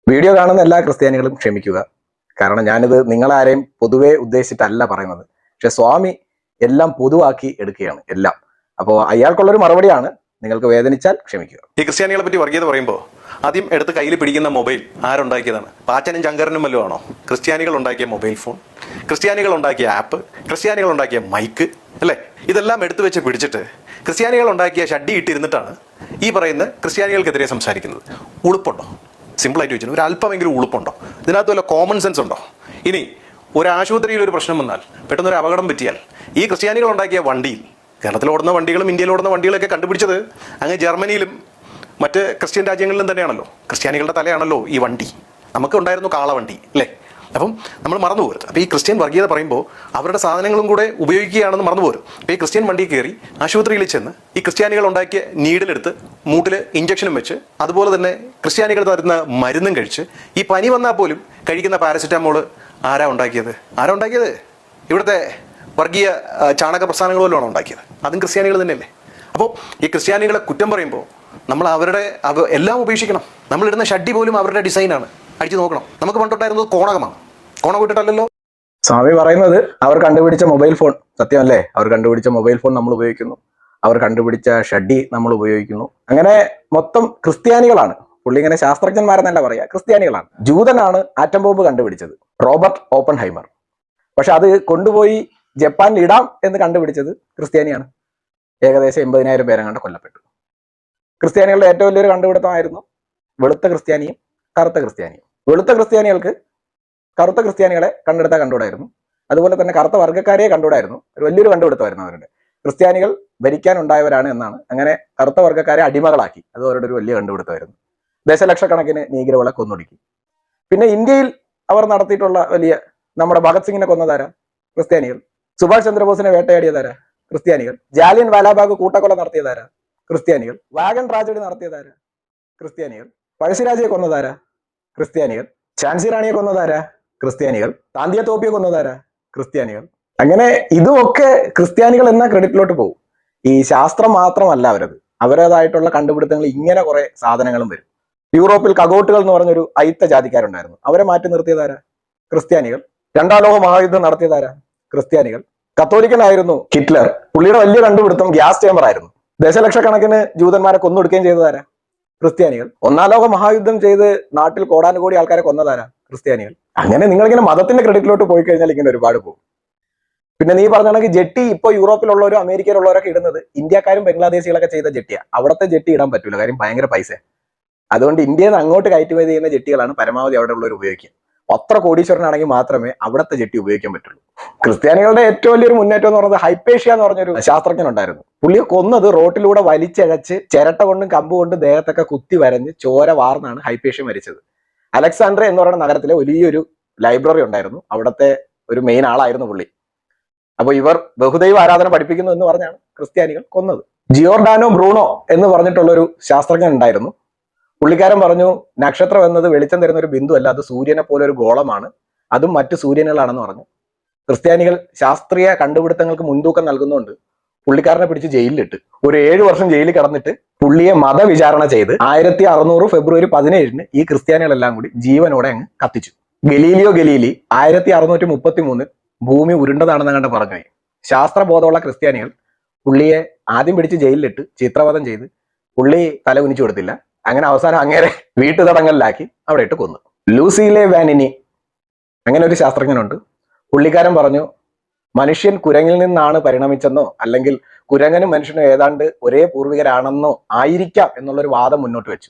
Video കാണുന്ന എല്ലാ ക്രിസ്ത്യാനികളും ക്ഷമിക്കുക. കാരണം ഞാനിത് നിങ്ങളാരെയും പൊതുവെ ഉദ്ദേശിച്ചിട്ടല്ല പറയുന്നത്. പക്ഷെ സ്വാമി എല്ലാം പൊതുവാക്കി എടുക്കുകയാണ് എല്ലാം. അപ്പോൾ അയാൾക്കുള്ളൊരു മറുപടിയാണ്. നിങ്ങൾക്ക് വേദനിച്ചാൽ ക്ഷമിക്കുക. ഈ ക്രിസ്ത്യാനികളെ പറ്റി വർഗീയത പറയുമ്പോൾ ആദ്യം എടുത്ത് കയ്യിൽ പിടിക്കുന്ന മൊബൈൽ ആരുണ്ടാക്കിയതാണ്? പാച്ചനും ചങ്കരനും വല്ലതും ആണോ? ക്രിസ്ത്യാനികൾ ഉണ്ടാക്കിയ മൊബൈൽ ഫോൺ, ക്രിസ്ത്യാനികൾ ഉണ്ടാക്കിയ ആപ്പ്, ക്രിസ്ത്യാനികൾ ഉണ്ടാക്കിയ മൈക്ക്, അല്ലേ? ഇതെല്ലാം എടുത്തു വെച്ച് പിടിച്ചിട്ട് ക്രിസ്ത്യാനികൾ ഉണ്ടാക്കിയ ഷഡ്ഡി ഇട്ടിരുന്നിട്ടാണ് ഈ പറയുന്ന ക്രിസ്ത്യാനികൾക്കെതിരെ സംസാരിക്കുന്നത്. ഉളുപ്പുണ്ടോ? സിമ്പിളായിട്ട് ചോദിച്ചു, ഒരു അല്പമെങ്കിലും ഉളുപ്പുണ്ടോ? ഇതിനകത്ത് വല്ല കോമൺ സെൻസ് ഉണ്ടോ? ഇനി ഒരു ആശുപത്രിയിൽ ഒരു പ്രശ്നം വന്നാൽ, പെട്ടെന്നൊരു അപകടം പറ്റിയാൽ, ഈ ക്രിസ്ത്യാനികൾ ഉണ്ടാക്കിയ വണ്ടിയിൽ, കേരളത്തിൽ ഓടുന്ന വണ്ടികളും ഇന്ത്യയിൽ ഓടുന്ന വണ്ടികളൊക്കെ കണ്ടുപിടിച്ചത് അങ്ങ് ജർമ്മനിയിലും മറ്റ് ക്രിസ്ത്യൻ രാജ്യങ്ങളിലും തന്നെയാണല്ലോ. ക്രിസ്ത്യാനികളുടെ തലയാണല്ലോ ഈ വണ്ടി. നമുക്ക് ഉണ്ടായിരുന്നു കാളവണ്ടി, അല്ലേ? അപ്പം നമ്മൾ മറന്നു പോരുത്. അപ്പോൾ ഈ ക്രിസ്ത്യൻ വർഗീയത പറയുമ്പോൾ അവരുടെ സാധനങ്ങളും കൂടെ ഉപയോഗിക്കുകയാണെന്ന് മറന്നു പോരും. അപ്പോൾ ഈ ക്രിസ്ത്യൻ വണ്ടി കയറി ആശുപത്രിയിൽ ചെന്ന് ഈ ക്രിസ്ത്യാനികൾ ഉണ്ടാക്കിയ നീഡിലെടുത്ത് മൂട്ടിൽ ഇഞ്ചക്ഷനും വെച്ച്, അതുപോലെ തന്നെ ക്രിസ്ത്യാനികൾ തരുന്ന മരുന്നും കഴിച്ച്, ഈ പനി വന്നാൽ പോലും കഴിക്കുന്ന പാരസിറ്റാമോൾ ആരാ ഉണ്ടാക്കിയത്? ഇവിടുത്തെ വർഗീയ ചാണക പ്രസ്ഥാനങ്ങൾ പോലുമാണ് ഉണ്ടാക്കിയത്. അതും ക്രിസ്ത്യാനികൾ തന്നെയല്ലേ? അപ്പോൾ ഈ ക്രിസ്ത്യാനികളെ കുറ്റം പറയുമ്പോൾ നമ്മൾ അവരുടെ എല്ലാം ഉപേക്ഷിക്കണം. നമ്മളിടുന്ന ഷഡ്ഡി പോലും അവരുടെ ഡിസൈനാണ്. അടിച്ചു നോക്കണം. നമുക്ക് പണ്ടോട്ടായിരുന്നത് കോണകമാണ്. കോണകം ഇട്ടിട്ടല്ലല്ലോ. സ്വാമി പറയുന്നത് അവർ കണ്ടുപിടിച്ച മൊബൈൽ ഫോൺ സത്യമല്ലേ? അവർ കണ്ടുപിടിച്ച മൊബൈൽ ഫോൺ നമ്മൾ ഉപയോഗിക്കുന്നു. അവർ കണ്ടുപിടിച്ച ഷഡ്ഡി നമ്മൾ ഉപയോഗിക്കുന്നു. അങ്ങനെ മൊത്തം ക്രിസ്ത്യാനികളാണ്. പുള്ളി ഇങ്ങനെ ശാസ്ത്രജ്ഞന്മാരെന്നല്ല പറയാ, ക്രിസ്ത്യാനികളാണ്. ജൂതനാണ് ആറ്റം ബോംബ് കണ്ടുപിടിച്ചത്, റോബർട്ട് ഓപ്പൺഹൈമർ. പക്ഷെ അത് കൊണ്ടുപോയി ജപ്പാനിൽ ഇടാം എന്ന് കണ്ടുപിടിച്ചത് ക്രിസ്ത്യാനിയാണ്. ഏകദേശം 80,000 പേരെങ്ങാണ്ട് കൊല്ലപ്പെട്ടു. ക്രിസ്ത്യാനികളുടെ ഏറ്റവും വലിയൊരു കണ്ടുപിടുത്തമായിരുന്നു വെളുത്ത ക്രിസ്ത്യാനിയും കറുത്ത ക്രിസ്ത്യാനിയും. വെളുത്ത ക്രിസ്ത്യാനികൾക്ക് കറുത്ത ക്രിസ്ത്യാനികളെ കണ്ടുകൂടായിരുന്നു. അതുപോലെ തന്നെ കറുത്ത വർഗ്ഗക്കാരെ കണ്ടുകൂടായിരുന്നു. ഒരു വലിയൊരു കണ്ടുപിടുത്തമായിരുന്നു അവരുടെ. ക്രിസ്ത്യാനികൾ ഭരിക്കാനുണ്ടായവരാണ് എന്നാണ്. അങ്ങനെ കറുത്ത വർഗ്ഗക്കാരെ അടിമകളാക്കി. അത് അവരുടെ ഒരു വലിയ കണ്ടുപിടുത്തമായിരുന്നു. ദശലക്ഷക്കണക്കിന് നീഗ്രകളെ കൊന്നൊടുക്കി. പിന്നെ ഇന്ത്യയിൽ അവർ നടത്തിയിട്ടുള്ള വലിയ, നമ്മുടെ ഭഗത് സിംഗിനെ കൊന്നതാരാ? ക്രിസ്ത്യാനികൾ. സുഭാഷ് ചന്ദ്രബോസിനെ വേട്ടയാടിയതാരാ? ക്രിസ്ത്യാനികൾ. ജാലിയൻ വാലാബാഗ് കൂട്ടക്കൊല നടത്തിയതാരാ? ക്രിസ്ത്യാനികൾ. വാഗൺ ട്രാജഡി നടത്തിയതാരാ? ക്രിസ്ത്യാനികൾ. പഴശ്ശിരാജയെ കൊന്നതാരാ? ക്രിസ്ത്യാനികൾ. ഝാൻസി റാണിയെ കൊന്നതാരാ? ക്രിസ്ത്യാനികൾ. താന്തിയ തോപ്പിയെ കൊന്നതാരാ? ക്രിസ്ത്യാനികൾ. അങ്ങനെ ഇതുമൊക്കെ ക്രിസ്ത്യാനികൾ എന്ന ക്രെഡിറ്റിലോട്ട് പോകും. ഈ ശാസ്ത്രം മാത്രമല്ല അവരതായിട്ടുള്ള കണ്ടുപിടുത്തങ്ങൾ, ഇങ്ങനെ കുറെ സാധനങ്ങളും വരും. യൂറോപ്പിൽ കഗോട്ടുകൾ എന്ന് പറഞ്ഞൊരു അയിത്ത ജാതിക്കാരുണ്ടായിരുന്നു. അവരെ മാറ്റി നിർത്തിയതാരാ? ക്രിസ്ത്യാനികൾ. രണ്ടാം ലോക മഹായുദ്ധം നടത്തിയതാരാ? ക്രിസ്ത്യാനികൾ. കത്തോലിക്കനായിരുന്നു ഹിറ്റ്ലർ. പുള്ളിയുടെ വലിയ കണ്ടുപിടുത്തം ഗ്യാസ് ചേമ്പർ ആയിരുന്നു. ദശലക്ഷക്കണക്കിന് ജൂതന്മാരെ കൊന്നൊടുക്കുകയും ചെയ്തതാരാ? ക്രിസ്ത്യാനികൾ. ഒന്നാം ലോക മഹായുദ്ധം ചെയ്ത് നാട്ടിൽ കോടാനുകോടി ആൾക്കാരെ കൊന്നതാരാ? ക്രിസ്ത്യാനികൾ. അങ്ങനെ നിങ്ങളിങ്ങനെ മതത്തിന്റെ ക്രെഡിറ്റിലോട്ട് പോയി കഴിഞ്ഞാൽ ഇങ്ങനെ ഒരുപാട് പോകും. പിന്നെ നീ പറഞ്ഞാണെങ്കിൽ ജെട്ടി ഇപ്പോൾ യൂറോപ്പിലുള്ളവരും അമേരിക്കയിലുള്ളവരൊക്കെ ഇടുന്നത് ഇന്ത്യക്കാരും ബംഗ്ലാദേശികളൊക്കെ ചെയ്ത ജെട്ടിയാ. അവിടുത്തെ ജെട്ടി ഇടാൻ പറ്റൂല, കാര്യം ഭയങ്കര പൈസ. അതുകൊണ്ട് ഇന്ത്യയിൽ നിന്ന് അങ്ങോട്ട് കയറ്റുമതി ചെയ്യുന്ന ജെട്ടികളാണ് പരമാവധി അവിടെ ഉള്ളവർ ഉപയോഗിക്കുക. അത്ര കോടീശ്വരനാണെങ്കിൽ മാത്രമേ അവിടുത്തെ ജെട്ടി ഉപയോഗിക്കാൻ പറ്റുള്ളൂ. ക്രിസ്ത്യാനികളുടെ ഏറ്റവും വലിയൊരു മുന്നേറ്റം എന്ന് പറയുന്നത് ഹൈപ്പേഷ്യ എന്ന് പറഞ്ഞൊരു ശാസ്ത്രജ്ഞൻ ഉണ്ടായിരുന്നു. പുള്ളിയെ കൊന്നത് റോട്ടിലൂടെ വലിച്ചഴച്ച് ചിരട്ട കൊണ്ടും കമ്പ് കൊണ്ടും ദേഹത്തൊക്കെ കുത്തി വരഞ്ഞ് ചോര വാർന്നാണ് ഹൈപ്പേഷ്യ മരിച്ചത്. അലക്സാണ്ട്രിയ എന്ന് പറയുന്ന നഗരത്തിലെ വലിയൊരു ലൈബ്രറി ഉണ്ടായിരുന്നു. അവിടുത്തെ ഒരു മെയിൻ ആളായിരുന്നു പുള്ളി. അപ്പൊ ഇവർ ബഹുദൈവ ആരാധന പഠിപ്പിക്കുന്നു എന്ന് പറഞ്ഞാണ് ക്രിസ്ത്യാനികൾ കൊന്നത്. ജിയോർഡാനോ ബ്രൂണോ എന്ന് പറഞ്ഞിട്ടുള്ളൊരു ശാസ്ത്രജ്ഞൻ ഉണ്ടായിരുന്നു. പുള്ളിക്കാരൻ പറഞ്ഞു, നക്ഷത്രം എന്നത് വെളിച്ചം തരുന്ന ഒരു ബിന്ദു അല്ല, അത് സൂര്യനെ പോലെ ഒരു ഗോളമാണ്, അതും മറ്റു സൂര്യനുകളാണെന്ന് പറഞ്ഞു. ക്രിസ്ത്യാനികൾ ശാസ്ത്രീയ കണ്ടുപിടുത്തങ്ങൾക്ക് മുൻതൂക്കം നൽകുന്നതുകൊണ്ട് പുള്ളിക്കാരനെ പിടിച്ച് ജയിലിലിട്ട് ഒരു 7 വർഷം ജയിലിൽ കിടന്നിട്ട് പുള്ളിയെ മതവിചാരണ ചെയ്ത് 1600 ഫെബ്രുവരി 17 ഈ ക്രിസ്ത്യാനികളെല്ലാം കൂടി ജീവനോടെ അങ്ങ് കത്തിച്ചു. ഗലീലിയോ ഗലീലി 1633 ഭൂമി ഉരുണ്ടതാണെന്ന് കണ്ട് പറഞ്ഞു. ശാസ്ത്രബോധമുള്ള ക്രിസ്ത്യാനികൾ പുള്ളിയെ ആദ്യം പിടിച്ച് ജയിലിലിട്ട് ചിത്രവധം ചെയ്ത് പുള്ളി തല കുനിച്ചു കൊടുത്തില്ല. അങ്ങനെ അവസാനം അങ്ങേരെ വീട്ടുതടങ്കലിലാക്കി അവിടെ ഇട്ട് കൊന്നു. ലൂസിയിലെ വാനിനി അങ്ങനെ ഒരു ശാസ്ത്രജ്ഞനുണ്ട്. പുള്ളിക്കാരൻ പറഞ്ഞു, മനുഷ്യൻ കുരങ്ങിൽ നിന്നാണ് പരിണമിച്ചെന്നോ അല്ലെങ്കിൽ കുരങ്ങനും മനുഷ്യനും ഏതാണ്ട് ഒരേ പൂർവികരാണെന്നോ ആയിരിക്കാം എന്നുള്ളൊരു വാദം മുന്നോട്ട് വെച്ചു.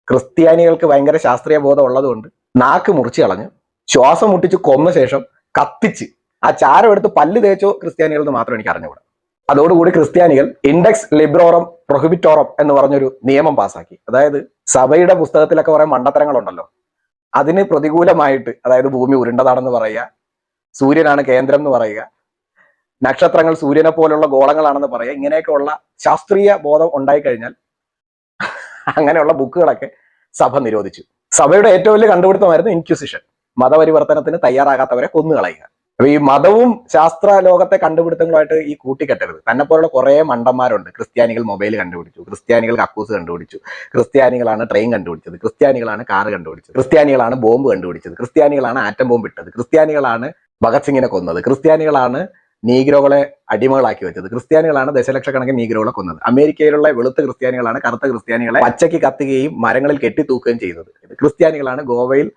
ക്രിസ്ത്യാനികൾക്ക് ഭയങ്കര ശാസ്ത്രീയ ബോധം ഉള്ളതുകൊണ്ട് നാക്ക് മുറിച്ച് കളഞ്ഞു, ശ്വാസം മുട്ടിച്ച് കൊന്ന ശേഷം കത്തിച്ച് ആ ചാരം എടുത്ത് പല്ല് തേച്ചോ ക്രിസ്ത്യാനികൾ എന്ന് മാത്രം എനിക്ക് അറിഞ്ഞുകൂടാ. അതോടുകൂടി ക്രിസ്ത്യാനികൾ ഇൻഡെക്സ് ലിബ്രോറം പ്രൊഹിബിറ്റോറം എന്ന് പറഞ്ഞൊരു നിയമം പാസാക്കി. അതായത് സഭയുടെ പുസ്തകത്തിലൊക്കെ കുറെ മണ്ടത്തരങ്ങളുണ്ടല്ലോ, അതിന് പ്രതികൂലമായിട്ട്, അതായത് ഭൂമി ഉരുണ്ടതാണെന്ന് പറയുക, സൂര്യനാണ് കേന്ദ്രം എന്ന് പറയുക, നക്ഷത്രങ്ങൾ സൂര്യനെ പോലുള്ള ഗോളങ്ങളാണെന്ന് പറയുക, ഇങ്ങനെയൊക്കെയുള്ള ശാസ്ത്രീയ ബോധം ഉണ്ടായിക്കഴിഞ്ഞാൽ അങ്ങനെയുള്ള ബുക്കുകളൊക്കെ സഭ നിരോധിച്ചു. സഭയുടെ ഏറ്റവും വലിയ കണ്ടുപിടുത്തമായിരുന്നു ഇൻക്വിസിഷൻ, മതപരിവർത്തനത്തിന് തയ്യാറാകാത്തവരെ കൊന്നുകളയുക. അപ്പൊ ഈ മതവും ശാസ്ത്ര ലോകത്തെ കണ്ടുപിടുത്തങ്ങളുമായിട്ട് ഈ കൂട്ടിക്കെട്ടരുത്. തന്നെ പോലുള്ള കുറെ മണ്ടന്മാരുണ്ട്. ക്രിസ്ത്യാനികൾ മൊബൈൽ കണ്ടുപിടിച്ചു, ക്രിസ്ത്യാനികൾ കക്കൂസ് കണ്ടുപിടിച്ചു, ക്രിസ്ത്യാനികളാണ് ട്രെയിൻ കണ്ടുപിടിച്ചത്, ക്രിസ്ത്യാനികളാണ് കാർ കണ്ടുപിടിച്ചത്, ക്രിസ്ത്യാനികളാണ് ബോംബ് കണ്ടുപിടിച്ചത്, ക്രിസ്ത്യാനികളാണ് ആറ്റം ബോംബ് ഇട്ടത്, ക്രിസ്ത്യാനികളാണ് ഭഗത് സിംഗിനെ കൊന്നത്, ക്രിസ്ത്യാനികളാണ് നീഗ്രോകളെ അടിമകളാക്കി വെച്ചത്, ക്രിസ്ത്യാനികളാണ് ദശലക്ഷക്കണക്കിന് നീഗ്രോകളെ കൊന്നത്, അമേരിക്കയിലുള്ള വെളുത്ത ക്രിസ്ത്യാനികളാണ് കറുത്ത ക്രിസ്ത്യാനികളെ പച്ചയ്ക്ക് കത്തുകയും മരങ്ങളിൽ കെട്ടിത്തൂക്കുകയും ചെയ്തത്, ക്രിസ്ത്യാനികളാണ് ഗോവയിൽ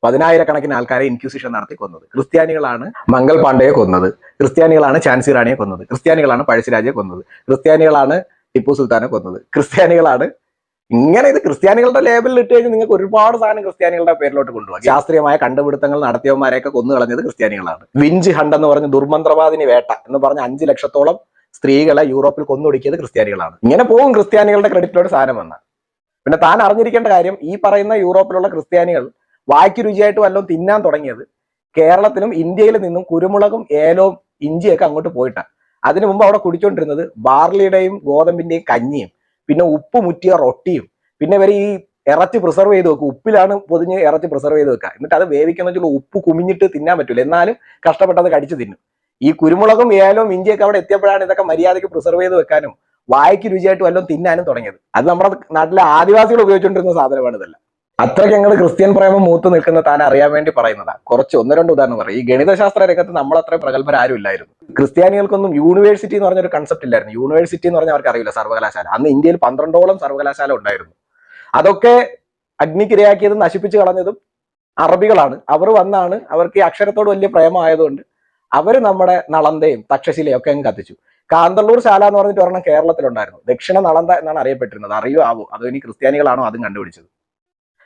10,000 ആൾക്കാരെ ഇൻക്യൂസിഷൻ നടത്തി കൊന്നത്, ക്രിസ്ത്യാനികളാണ് മംഗൾ പാണ്ഡെയെ കൊന്നത്, ക്രിസ്ത്യാനികളാണ് ഝാൻസി റാണിയെ കൊന്നത്, ക്രിസ്ത്യാനികളാണ് പഴശ്ശിരാജയെ കൊന്നത്, ക്രിസ്ത്യാനികളാണ് ടിപ്പു സുൽത്താനെ കൊന്നത്, ക്രിസ്ത്യാനികളാണ്. ഇങ്ങനെ ഇത് ക്രിസ്ത്യാനികളുടെ ലേബലിൽ ഇട്ട് കഴിഞ്ഞാൽ നിങ്ങൾക്ക് ഒരുപാട് സാധനം ക്രിസ്ത്യാനികളുടെ പേരിലോട്ട് കൊണ്ടുപോകാം. ശാസ്ത്രീയമായ കണ്ടുപിടുത്തങ്ങൾ നടത്തിയവന്മാരെയൊക്കെ കൊന്നു കളഞ്ഞത് ക്രിസ്ത്യാനികളാണ്. വിഞ്ച് ഹണ്ട് എന്ന് പറഞ്ഞ് ദുർമന്ത്രവാദിനി വേട്ട എന്ന് പറഞ്ഞ 5 ലക്ഷത്തോളം സ്ത്രീകളെ യൂറോപ്പിൽ കൊന്നൊടുക്കിയത് ക്രിസ്ത്യാനികളാണ്. ഇങ്ങനെ പോകും ക്രിസ്ത്യാനികളുടെ ക്രെഡിറ്റിലോട് സാധനം വന്ന. പിന്നെ താൻ അറിഞ്ഞിരിക്കേണ്ട കാര്യം, ഈ പറയുന്ന യൂറോപ്പിലുള്ള ക്രിസ്ത്യാനികൾ വായ്ക്ക് രുചിയായിട്ട് വല്ലതും തിന്നാൻ തുടങ്ങിയത് കേരളത്തിലും ഇന്ത്യയിൽ നിന്നും കുരുമുളകും ഏലവും ഇഞ്ചിയൊക്കെ അങ്ങോട്ട് പോയിട്ടാണ്. അതിനു മുമ്പ് അവിടെ കുടിച്ചോണ്ടിരുന്നത് ബാർലിയുടെയും ഗോതമ്പിന്റെയും കഞ്ഞിയും, പിന്നെ ഉപ്പ് മുറ്റിയ റൊട്ടിയും, പിന്നെ ഇവർ ഈ ഇറച്ചി പ്രിസർവ് ചെയ്ത് വെക്കും. ഉപ്പിലാണ് പൊതിഞ്ഞ് ഇറച്ചി പ്രിസർവ് ചെയ്ത് വെക്കുക. എന്നിട്ട് അത് വേവിക്കുന്ന വെച്ചാൽ ഉപ്പ് കുമിഞ്ഞിട്ട് തിന്നാൻ പറ്റില്ല, എന്നാലും കഷ്ടപ്പെട്ടത് കടിച്ചു തിന്നും. ഈ കുരുമുളകും ഏലവും ഇഞ്ചിയൊക്കെ അവിടെ എത്തിയപ്പോഴാണ് ഇതൊക്കെ മര്യാദയ്ക്ക് പ്രിസർവ് ചെയ്ത് വെക്കാനും വായ്ക്ക് രുചിയായിട്ട് വല്ലതും തിന്നാനും തുടങ്ങിയത്. അത് നമ്മുടെ നാട്ടിലെ ആദിവാസികൾ ഉപയോഗിച്ചുകൊണ്ടിരുന്ന സാധനമാണ് ഇതെല്ലാം. അത്രയ്ക്ക് ഞങ്ങൾ ക്രിസ്ത്യൻ പ്രേമം മൂത്ത് നിൽക്കുന്ന താൻ അറിയാൻ വേണ്ടി പറയുന്നതാ. കുറച്ച് 1-2 ഉദാഹരണം പറയും. ഈ ഗണിതശാസ്ത്ര രംഗത്ത് നമ്മളത്ര പ്രഗത്ഭരാരും ഇല്ലായിരുന്നു. ക്രിസ്ത്യാനികൾക്കൊന്നും യൂണിവേഴ്സിറ്റി എന്ന് പറഞ്ഞൊരു കൺസെപ്റ്റ് ഇല്ലായിരുന്നു. യൂണിവേഴ്സിറ്റി എന്ന് പറഞ്ഞാൽ അവർക്ക് അറിയില്ല, സർവകലാശാല. അന്ന് ഇന്ത്യയിൽ 12ഓളം സർവകലാശാല ഉണ്ടായിരുന്നു. അതൊക്കെ അഗ്നിക്കിരയാക്കിയതും നശിപ്പിച്ചു കളഞ്ഞതും അറബികളാണ്. അവർ വന്നാണ്, അവർക്ക് ഈ അക്ഷരത്തോട് വലിയ പ്രേമമായതുകൊണ്ട് അവർ നമ്മുടെ നളന്തയും തക്ഷശിലയും ഒക്കെ അങ്ങ് കത്തിച്ചു. കാന്തള്ളൂർ ശാല എന്ന് പറഞ്ഞിട്ട് ഒരെണ്ണം കേരളത്തിലുണ്ടായിരുന്നു. ദക്ഷിണ നളന്ത എന്നാണ് അറിയപ്പെട്ടിരുന്നത്. അറിയോ ആവോ അതോ ഇനി ക്രിസ്ത്യാനികളാണോ അതും കണ്ടുപിടിച്ചത്.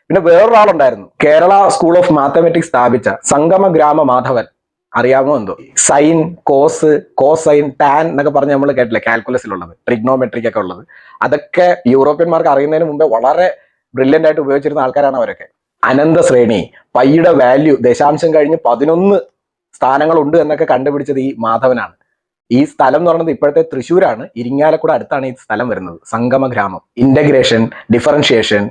പിന്നെ വേറൊരാളുണ്ടായിരുന്നു, കേരള സ്കൂൾ ഓഫ് മാത്തമാറ്റിക്സ് സ്ഥാപിച്ച സംഗമ ഗ്രാമ മാധവൻ. അറിയാമോ എന്തോ? സൈൻ, കോസ്, കോസൈൻ, ടാൻ എന്നൊക്കെ പറഞ്ഞ് നമ്മൾ കേട്ടില്ലേ കാൽക്കുലസിലുള്ളത്, ട്രിഗ്നോമെട്രിക് ഒക്കെ ഉള്ളത്. അതൊക്കെ യൂറോപ്യന്മാർക്ക് അറിയുന്നതിന് മുമ്പേ വളരെ ബ്രില്യൻ്റ് ആയിട്ട് ഉപയോഗിച്ചിരുന്ന ആൾക്കാരാണ് അവരൊക്കെ. അനന്ത ശ്രേണി, പൈയുടെ വാല്യൂ ദശാംശം കഴിഞ്ഞ് 11 സ്ഥാനങ്ങളുണ്ട് എന്നൊക്കെ കണ്ടുപിടിച്ചത് ഈ മാധവനാണ്. ഈ സ്ഥലം എന്ന് പറയുന്നത് ഇപ്പോഴത്തെ തൃശ്ശൂരാണ്, ഇരിങ്ങാലക്കുട അടുത്താണ് ഈ സ്ഥലം വരുന്നത്. സംഗമ ഗ്രാമം, ഇന്റഗ്രേഷൻ, ഡിഫറൻഷിയേഷൻ,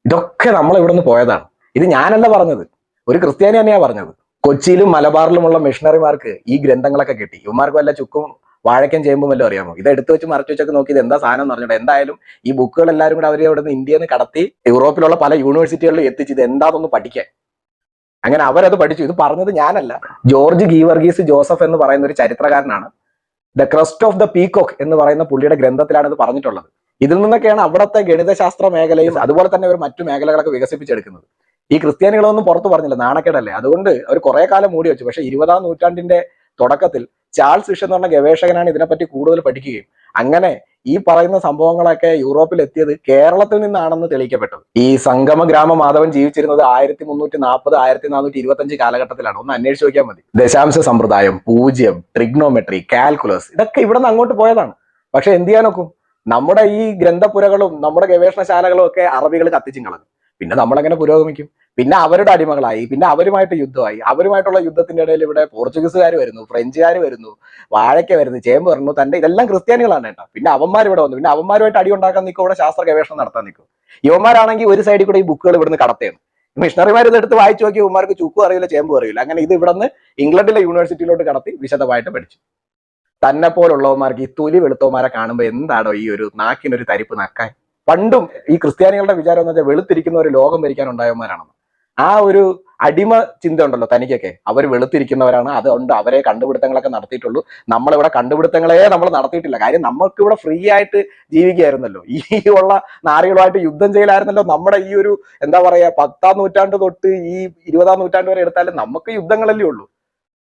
ഇതൊക്കെ നമ്മൾ ഇവിടെ നിന്ന് പോയതാണ്. ഇത് ഞാനല്ല പറഞ്ഞത്, ഒരു ക്രിസ്ത്യാനി തന്നെയാ പറഞ്ഞത്. കൊച്ചിയിലും മലബാറിലുമുള്ള മിഷണറിമാർക്ക് ഈ ഗ്രന്ഥങ്ങളൊക്കെ കിട്ടി. ഇവന്മാർക്ക് വല്ല ചുക്കും വാഴയ്ക്കും ചെയ്യുമ്പോൾ വല്ലതും അറിയാമോ? ഇത് എടുത്തു വെച്ച് മറച്ചു വെച്ചൊക്കെ നോക്കി ഇത് എന്താ സാധനം എന്ന് പറഞ്ഞിട്ട് എന്തായാലും ഈ ബുക്കുകൾ എല്ലാവരും കൂടെ അവർ ഇവിടെ നിന്ന് ഇന്ത്യയിൽ നിന്ന് കടത്തി യൂറോപ്പിലുള്ള പല യൂണിവേഴ്സിറ്റികളിൽ എത്തിച്ച് ഇത് എന്താണെന്ന് പഠിക്കാൻ. അങ്ങനെ അവരത് പഠിച്ചു. ഇത് പറഞ്ഞത് ഞാനല്ല, ജോർജ് ഗീവർഗീസ് ജോസഫ് എന്ന് പറയുന്ന ഒരു ചരിത്രകാരനാണ്. The Crest of the Peacock എന്ന് പറയുന്ന പുള്ളിയുടെ ഗ്രന്ഥത്തിലാണ് ഇത് പറഞ്ഞിട്ടുള്ളത്. ഇതിൽ നിന്നൊക്കെയാണ് അവിടുത്തെ ഗണിതശാസ്ത്ര മേഖലയും അതുപോലെ തന്നെ അവർ മറ്റു മേഖലകളൊക്കെ വികസിപ്പിച്ചെടുക്കുന്നത്. ഈ ക്രിസ്ത്യാനികളൊന്നും പുറത്തു പറഞ്ഞില്ല, നാണക്കേടല്ലേ. അതുകൊണ്ട് അവർ കുറെ കാലം മൂടി വെച്ചു. പക്ഷെ 20-ാം നൂറ്റാണ്ടിന്റെ തുടക്കത്തിൽ ചാൾസ് ഫിഷ് എന്ന് പറഞ്ഞ ഗവേഷകനാണ് ഇതിനെപ്പറ്റി കൂടുതൽ പഠിക്കുകയും അങ്ങനെ ഈ പറയുന്ന സംഭവങ്ങളൊക്കെ യൂറോപ്പിൽ എത്തിയത് കേരളത്തിൽ നിന്നാണെന്ന് തെളിയിക്കപ്പെട്ടത്. ഈ സംഗമ ഗ്രാമ മാധവൻ ജീവിച്ചിരുന്നത് 1340 1425 കാലഘട്ടത്തിലാണ്. ഒന്ന് അന്വേഷിച്ച് നോക്കിയാൽ മതി. ദശാംശ സമ്പ്രദായം, പൂജ്യം, ട്രിഗ്നോമെട്രി, കാൽക്കുലസ്, ഇതൊക്കെ ഇവിടെ നിന്ന് അങ്ങോട്ട് പോയതാണ്. പക്ഷെ എന്ത് ചെയ്യാൻ നോക്കും, നമ്മുടെ ഈ ഗ്രന്ഥപുരകളും നമ്മുടെ ഗവേഷണശാലകളും ഒക്കെ അറബികൾ കത്തിച്ചും കളഞ്ഞു. പിന്നെ നമ്മളെങ്ങനെ പുരോഗമിക്കും? പിന്നെ അവരുടെ അടിമകളായി, പിന്നെ അവരുമായിട്ട് യുദ്ധമായി. അവരുമായിട്ടുള്ള യുദ്ധത്തിന്റെ ഇടയിൽ ഇവിടെ പോർച്ചുഗീസുകാർ വരുന്നു, ഫ്രഞ്ചുകാർ വരുന്നു, വാഴയ്ക്ക വരുന്നു, ചേമ്പ് വരുന്നു, തന്റെ ഇതെല്ലാം ക്രിസ്ത്യാനികളാണ് കേട്ടോ. പിന്നെ അവന്മാർ ഇവിടെ വന്നു. പിന്നെ അവന്മാരുമായിട്ട് അടി ഉണ്ടാക്കാൻ നിൽക്കും, ഇവിടെ ശാസ്ത്ര ഗവേഷണം നടത്താൻ നിൽക്കും. ഇവന്മാരാണെങ്കിൽ ഒരു സൈഡിൽ കൂടെ ഈ ബുക്കുകൾ ഇവിടുന്ന് കടത്തേണ്. മിഷണറിമാർ ഇതെടുത്ത് വായിച്ചു നോക്കി ഇവന്മാർക്ക് ചുക്കും അറിയില്ല, ചേമ്പും അറിയില്ല. അങ്ങനെ ഇത് ഇവിടെ നിന്ന് ഇംഗ്ലണ്ടിലെ യൂണിവേഴ്സിറ്റിയിലോട്ട് കടത്തി വിശദമായിട്ട് പഠിച്ചു. തന്നെ പോലുള്ളവന്മാർക്ക് ഈ തൊലി വെളുത്തവന്മാരെ കാണുമ്പോൾ എന്താണോ ഈ ഒരു നാക്കിനൊരു തരിപ്പ് നക്കാൻ. പണ്ടും ഈ ക്രിസ്ത്യാനികളുടെ വിചാരം എന്ന് വെച്ചാൽ വെളുത്തിരിക്കുന്ന ഒരു ലോകം ഭരിക്കാൻ ഉണ്ടായവന്മാരാണെന്ന്. ആ ഒരു അടിമ ചിന്ത ഉണ്ടല്ലോ തനിക്കൊക്കെ, അവർ വെളുത്തിരിക്കുന്നവരാണ്, അതുകൊണ്ട് അവരെ കണ്ടുപിടുത്തങ്ങളൊക്കെ നടത്തിയിട്ടുള്ളൂ. നമ്മളിവിടെ കണ്ടുപിടുത്തങ്ങളെ നമ്മൾ നടത്തിയിട്ടില്ല. കാര്യം നമ്മൾക്ക് ഇവിടെ ഫ്രീ ആയിട്ട് ജീവിക്കുകയായിരുന്നല്ലോ. ഈ ഉള്ള നാറികളുമായിട്ട് യുദ്ധം ചെയ്യലായിരുന്നല്ലോ നമ്മുടെ ഈ ഒരു എന്താ പറയാ 10-ാം നൂറ്റാണ്ട് തൊട്ട് ഈ 20-ാം നൂറ്റാണ്ട് വരെ എടുത്താലും നമുക്ക് യുദ്ധങ്ങളല്ലേ ഉള്ളൂ.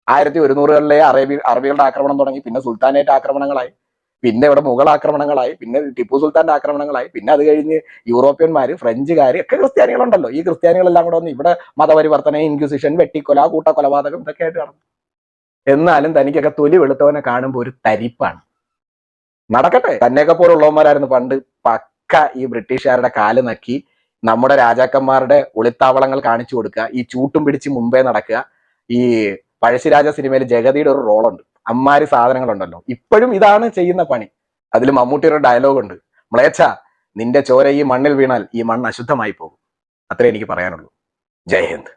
1100-കളിലെ അറബികളുടെ ആക്രമണം തുടങ്ങി, പിന്നെ സുൽത്താനേറ്റ് ആക്രമണങ്ങളായി, പിന്നെ ഇവിടെ മുഗൾ ആക്രമണങ്ങളായി, പിന്നെ ടിപ്പു സുൽത്താന്റെ ആക്രമണങ്ങളായി, പിന്നെ അത് കഴിഞ്ഞ് യൂറോപ്യന്മാര്, ഫ്രഞ്ചുകാർ ഒക്കെ ക്രിസ്ത്യാനികളുണ്ടല്ലോ. ഈ ക്രിസ്ത്യാനികളെല്ലാം കൂടെ വന്ന് ഇവിടെ മതപരിവർത്തനം, ഇൻക്വിസിഷൻ, വെട്ടിക്കൊല, കൂട്ടക്കൊലപാതകം ഇതൊക്കെ ആയിട്ട് നടന്നു. എന്നാലും തനിക്കൊക്കെ തൊലി വെളുത്തവനെ കാണുമ്പോൾ ഒരു തരിപ്പാണ്. നടക്കട്ടെ. തന്നെയൊക്കെ പോലുള്ളവന്മാരായിരുന്നു പണ്ട് പക്ക ഈ ബ്രിട്ടീഷുകാരുടെ കാല് നക്കി നമ്മുടെ രാജാക്കന്മാരുടെ ഒളിത്താവളങ്ങൾ കാണിച്ചു കൊടുക്കുക, ഈ ചൂട്ടും പിടിച്ച് മുമ്പേ നടക്കുക. ഈ പഴശ്ശിരാജ സിനിമയിൽ ജഗതിയുടെ ഒരു റോളുണ്ട്. അമ്മാരി സാധനങ്ങളുണ്ടല്ലോ, ഇപ്പോഴും ഇതാണ് ചെയ്യുന്ന പണി. അതിൽ മമ്മൂട്ടിയുടെ ഡയലോഗ് ഉണ്ട്, മ്ലേച്ഛ നിന്റെ ചോര ഈ മണ്ണിൽ വീണാൽ ഈ മണ്ണ് അശുദ്ധമായി പോകും. അത്രേ എനിക്ക് പറയാനുള്ളൂ. ജയ് ഹിന്ദ്.